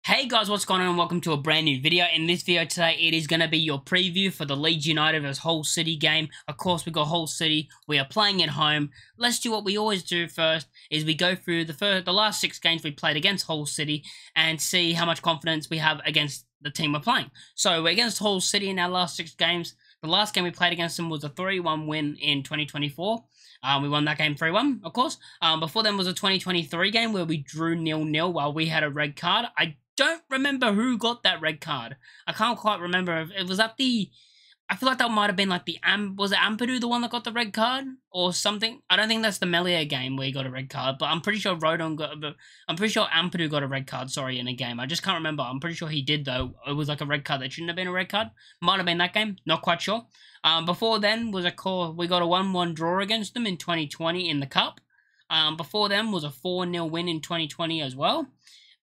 Hey guys, what's going on and welcome to a brand new video. In this video today, it is going to be your preview for the Leeds United vs Hull City game. Of course, we got Hull City. We are playing at home. Let's do what we always do first, is we go through the last 6 games we played against Hull City and see how much confidence we have against the team we're playing. So we're against Hull City in our last 6 games. The last game we played against them was a 3-1 win in 2024. We won that game 3-1, of course. Before then was a 2023 game where we drew 0-0 while we had a red card. I don't remember who got that red card. I can't quite remember if it was at the... I feel like that might have been like the... was it Ampadu the one that got the red card? Or something? I don't think that's the Melier game where he got a red card, but I'm pretty sure I'm pretty sure Ampadu got a red card, sorry, in a game. I just can't remember. I'm pretty sure he did, though. It was like a red card that shouldn't have been a red card. Might have been that game. Not quite sure. Before then was we got a 1-1 draw against them in 2020 in the Cup. Before then was a 4-0 win in 2020 as well.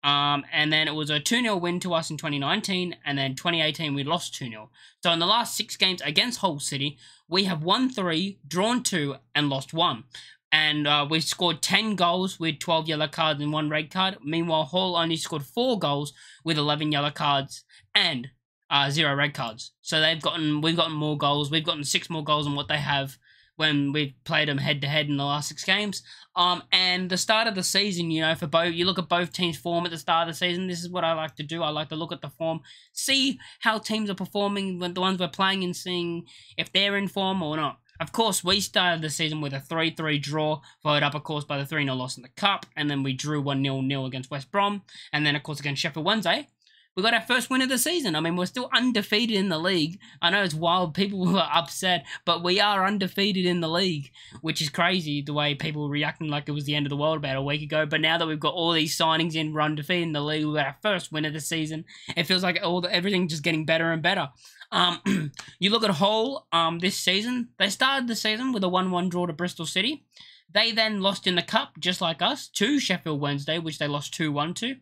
And then it was a 2-0 win to us in 2019, and then 2018 we lost 2-0. So in the last 6 games against Hull City, we have won 3, drawn 2, and lost 1. And we scored 10 goals with 12 yellow cards and 1 red card. Meanwhile, Hull only scored 4 goals with 11 yellow cards and 0 red cards. So we've gotten more goals. We've gotten 6 more goals than what they have when we played them head-to-head in the last 6 games. And the start of the season, you know, for both, you look at both teams' form at the start of the season. This is what I like to do. I like to look at the form, see how teams are performing, when the ones we're playing, and seeing if they're in form or not. Of course, we started the season with a 3-3 draw, followed up, of course, by the 3-0 loss in the Cup, and then we drew 1-0 against West Brom, and then, of course, against Sheffield Wednesday. We got our first win of the season. I mean, we're still undefeated in the league. I know it's wild. People were upset, but we are undefeated in the league, which is crazy, the way people were reacting like it was the end of the world about a week ago. But now that we've got all these signings in, we're undefeated in the league. We got our first win of the season. It feels like everything just getting better and better. You look at Hull this season. They started the season with a 1-1 draw to Bristol City. They then lost in the Cup, just like us, to Sheffield Wednesday, which they lost 2-1 to.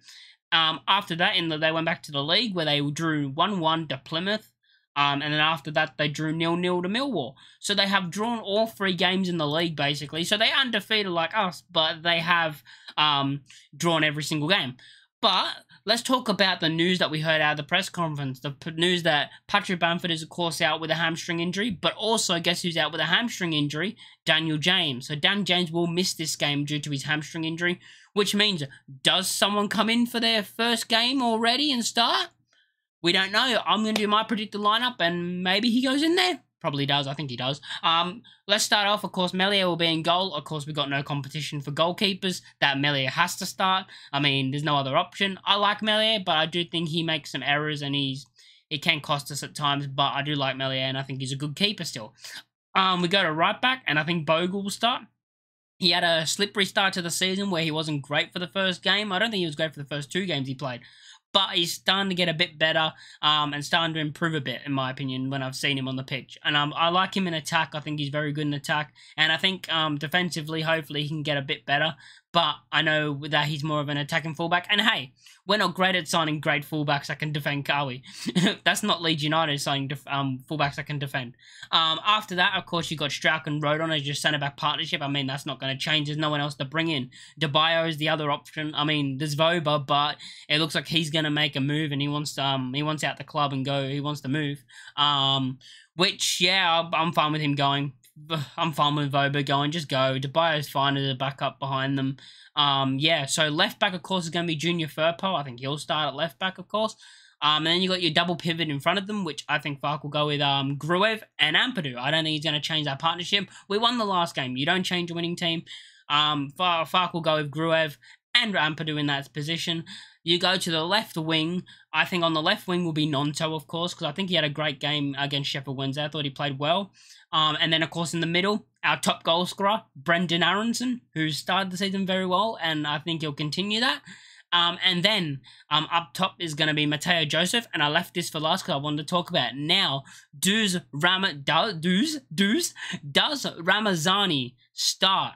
After that, they went back to the league where they drew 1-1 to Plymouth. And then after that, they drew 0-0 to Millwall. So they have drawn all 3 games in the league, basically. So they're undefeated like us, but they have drawn every single game. But let's talk about the news that we heard out of the press conference. The news that Patrick Bamford is, of course, out with a hamstring injury. But also, guess who's out with a hamstring injury? Daniel James. So Dan James will miss this game due to his hamstring injury. Which means, does someone come in for their first game already and start? We don't know. I'm going to do my predicted lineup, and maybe he goes in there. Probably does. I think he does. Let's start off. Of course, Melier will be in goal. Of course, we've got no competition for goalkeepers. That Melier has to start. I mean, there's no other option. I like Melier, but I do think he makes some errors, and he can cost us at times. But I do like Melier, and I think he's a good keeper still. We go to right back, and I think Bogle will start. He had a slippery start to the season where he wasn't great for the first game. I don't think he was great for the first 2 games he played. But he's starting to get a bit better and starting to improve a bit, in my opinion, when I've seen him on the pitch. And I like him in attack. I think he's very good in attack. And I think defensively, hopefully, he can get a bit better. But I know that he's more of an attacking fullback. And hey, we're not great at signing great fullbacks that can defend, are we? That's not Leeds United signing fullbacks that can defend. After that, of course, you got Strauch and Rodon as your centre-back partnership. I mean, that's not going to change. There's no one else to bring in. DeBio is the other option. I mean, there's Voba, but it looks like he's going to make a move, and he wants out the club and go. He wants to move. Which, yeah, I'm fine with him going. I'm fine with Voba going. Just go. DeBio's fine as a backup behind them. Yeah, so left back, of course, is going to be Junior Firpo. I think he'll start at left back, of course. And then you got your double pivot in front of them, which I think Fark will go with Gruev and Ampadu. I don't think he's going to change that partnership. We won the last game. You don't change a winning team. Fark will go with Gruev and Ampadu in that position. You go to the left wing. I think on the left wing will be Nonto, of course, because I think he had a great game against Sheffield Wednesday. I thought he played well. And then, of course, in the middle, our top goal scorer, Brendan Aronson, who started the season very well, and I think he'll continue that. And then up top is going to be Mateo Joseph, and I left this for last because I wanted to talk about it. Now, does Ramazani start?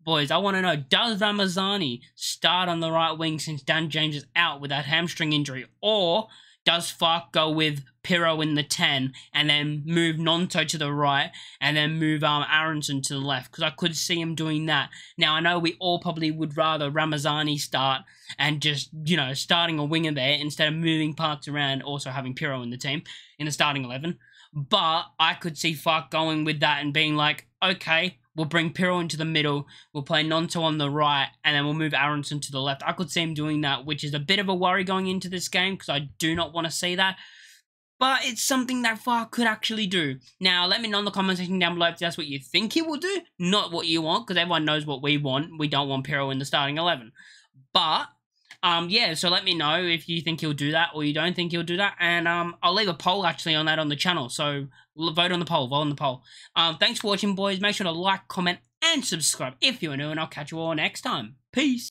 Boys, I want to know, does Ramazani start on the right wing since Dan James is out with that hamstring injury? Or does Fark go with Pirro in the 10 and then move Nonto to the right and then move Aronson to the left? Because I could see him doing that. Now, I know we all probably would rather Ramazani start and just, you know, starting a winger there instead of moving parts around, also having Pirro in the team, in the starting 11. But I could see Fark going with that and being like, okay, we'll bring Pirro into the middle, we'll play Nonto on the right, and then we'll move Aronson to the left. I could see him doing that, which is a bit of a worry going into this game, because I do not want to see that. But it's something that Fark could actually do. Now, let me know in the comment section down below if that's what you think he will do, not what you want, because everyone knows what we want. We don't want Pirro in the starting 11. But yeah, so let me know if you think he'll do that or you don't think he'll do that. And I'll leave a poll actually on that on the channel. So vote on the poll, Thanks for watching, boys. Make sure to like, comment, and subscribe if you're new, and I'll catch you all next time. Peace.